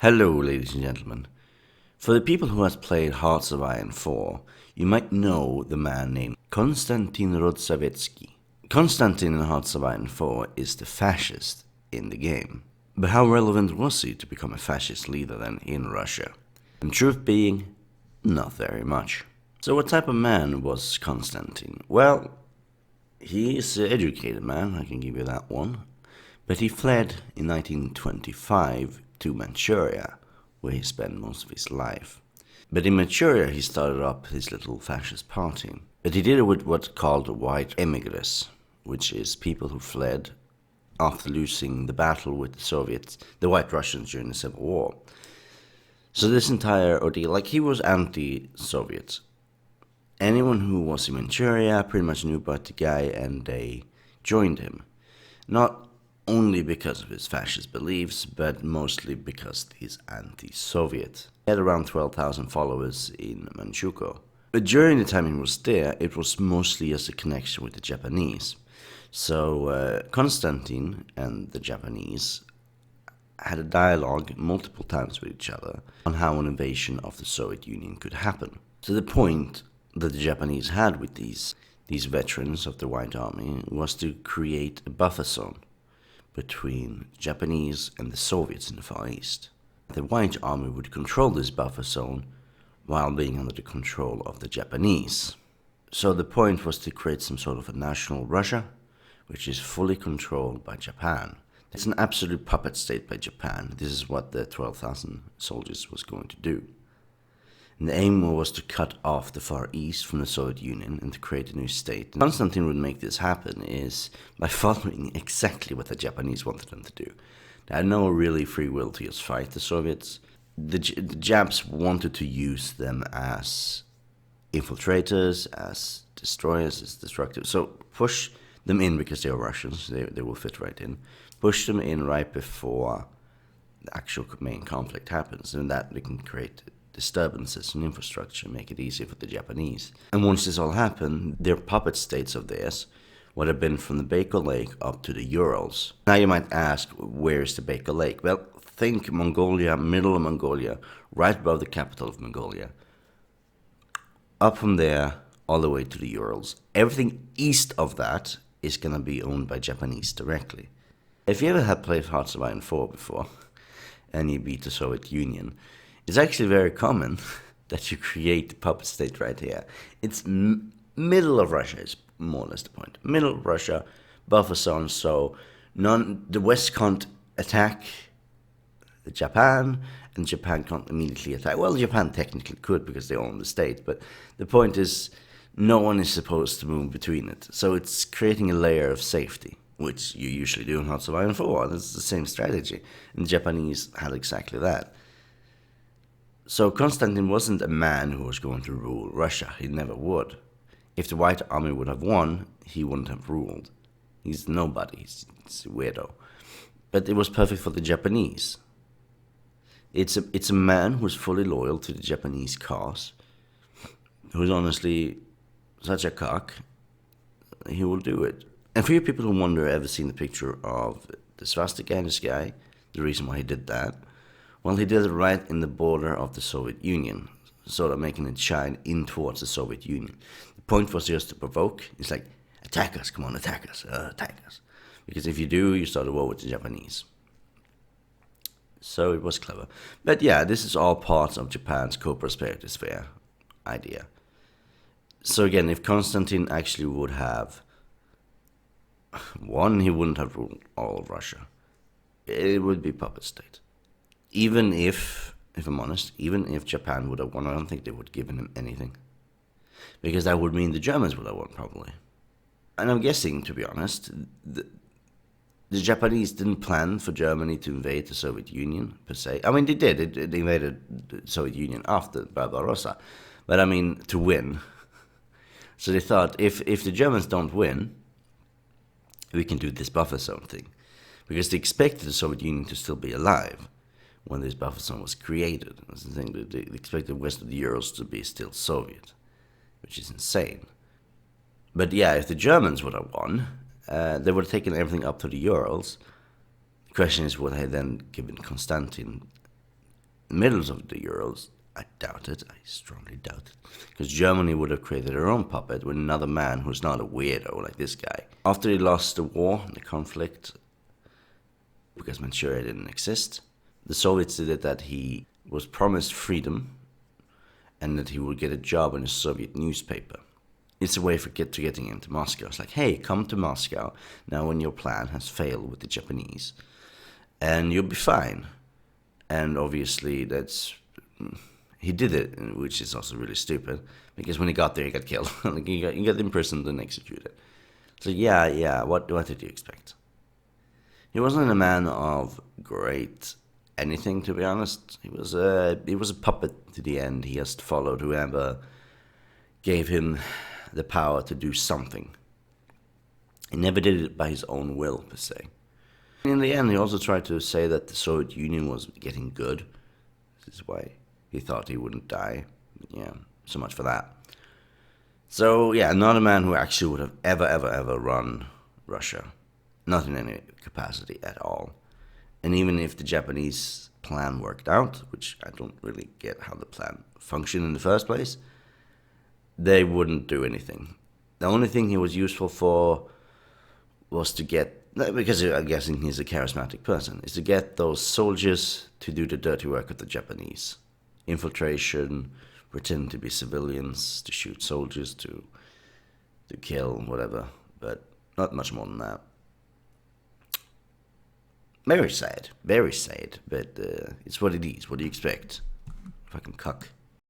Hello, ladies and gentlemen. For the people who have played Hearts of Iron 4, you might know the man named Konstantin Rodzaevsky. Konstantin in Hearts of Iron 4 is the fascist in the game. But how relevant was he to become a fascist leader then in Russia? And truth being, not very much. So what type of man was Konstantin? Well, he is an educated man, I can give you that one. But he fled in 1925 to Manchuria, where he spent most of his life. But in Manchuria he started up his little fascist party. But he did it with what's called white emigres, which is people who fled after losing the battle with the Soviets, the White Russians during the Civil War. So this entire ordeal, he was anti-Soviet. Anyone who was in Manchuria pretty much knew about the guy and they joined him. Not only because of his fascist beliefs, but mostly because he's anti-Soviet. He had around 12,000 followers in Manchukuo. But during the time he was there, it was mostly as a connection with the Japanese. So Konstantin and the Japanese had a dialogue multiple times with each other on how an invasion of the Soviet Union could happen. So the point that the Japanese had with these veterans of the White Army was to create a buffer zone between Japanese and the Soviets in the Far East. The White Army would control this buffer zone while being under the control of the Japanese. So the point was to create some sort of a national Russia, which is fully controlled by Japan. It's an absolute puppet state by Japan. This is what the 12,000 soldiers was going to do. And the aim was to cut off the Far East from the Soviet Union and to create a new state. And Konstantin would make this happen is by following exactly what the Japanese wanted them to do. They had no really free will to just fight the Soviets. The Japs wanted to use them as infiltrators, as destroyers, as destructive. So push them in because they are Russians, they will fit right in. Push them in right before the actual main conflict happens, and that they can create disturbances in infrastructure, make it easier for the Japanese. And once this all happened, their puppet states of theirs would have been from the Baker Lake up to the Urals. Now you might ask, where is the Baker Lake? Well, think Mongolia, middle of Mongolia, right above the capital of Mongolia. Up from there, all the way to the Urals. Everything east of that is going to be owned by Japanese directly. If you ever had played Hearts of Iron 4 before, and you beat the Soviet Union, it's actually very common that you create a puppet state right here. It's middle of Russia is more or less the point. Middle of Russia, buffer zone, so the West can't attack Japan, and Japan can't immediately attack. Well, Japan technically could because they own the state, but the point is no one is supposed to move between it. So it's creating a layer of safety, which you usually do in Hearts of Iron 4. That's the same strategy, and the Japanese had exactly that. So Konstantin wasn't a man who was going to rule Russia. He never would. If the White Army would have won, he wouldn't have ruled. He's nobody. He's a weirdo. But it was perfect for the Japanese. It's a man who's fully loyal to the Japanese cause, who's honestly such a cock. He will do it. And for you people who wonder, ever seen the picture of the swastika in the sky, the reason why he did that, well, he did it right in the border of the Soviet Union, sort of making it shine in towards the Soviet Union. The point was just to provoke. It's like, attack us, come on, attack us, attack us. Because if you do, you start a war with the Japanese. So it was clever. But yeah, this is all parts of Japan's co-prosperity sphere idea. So again, if Konstantin actually would have won, he wouldn't have ruled all of Russia. It would be puppet state. Even if I'm honest, even if Japan would have won, I don't think they would have given him anything. Because that would mean the Germans would have won, probably. And I'm guessing, to be honest, the Japanese didn't plan for Germany to invade the Soviet Union, per se. I mean, they did. They invaded the Soviet Union after Barbarossa. But I mean, to win. So they thought, if the Germans don't win, we can do this buffer zone thing. Because they expected the Soviet Union to still be alive when this buffer zone was created. That's the thing. They expected west of the Urals to be still Soviet, which is insane. But yeah, if the Germans would have won, they would have taken everything up to the Urals. The question is, would they then given Konstantin the middle of the Urals, I doubt it. I strongly doubt it. Because Germany would have created their own puppet with another man who's not a weirdo like this guy. After they lost the war, the conflict, because Manchuria didn't exist, the Soviets did it that he was promised freedom and that he would get a job in a Soviet newspaper. It's a way for getting into Moscow. It's like, hey, come to Moscow now when your plan has failed with the Japanese, and you'll be fine. And obviously he did it, which is also really stupid, because when he got there, he got killed. Like he got imprisoned and executed. So yeah, what did you expect? He wasn't a man of great anything, to be honest. He was a puppet to the end. He just followed whoever gave him the power to do something. He never did it by his own will, per se. In the end, he also tried to say that the Soviet Union was getting good. This is why he thought he wouldn't die. Yeah, so much for that. So, yeah, not a man who actually would have ever run Russia. Not in any capacity at all. And even if the Japanese plan worked out, which I don't really get how the plan functioned in the first place, they wouldn't do anything. The only thing he was useful for was to get, because I'm guessing he's a charismatic person, is to get those soldiers to do the dirty work of the Japanese. Infiltration, pretend to be civilians, to shoot soldiers, to kill, whatever. But not much more than that. Very sad, but it's what it is. What do you expect? Fucking cuck.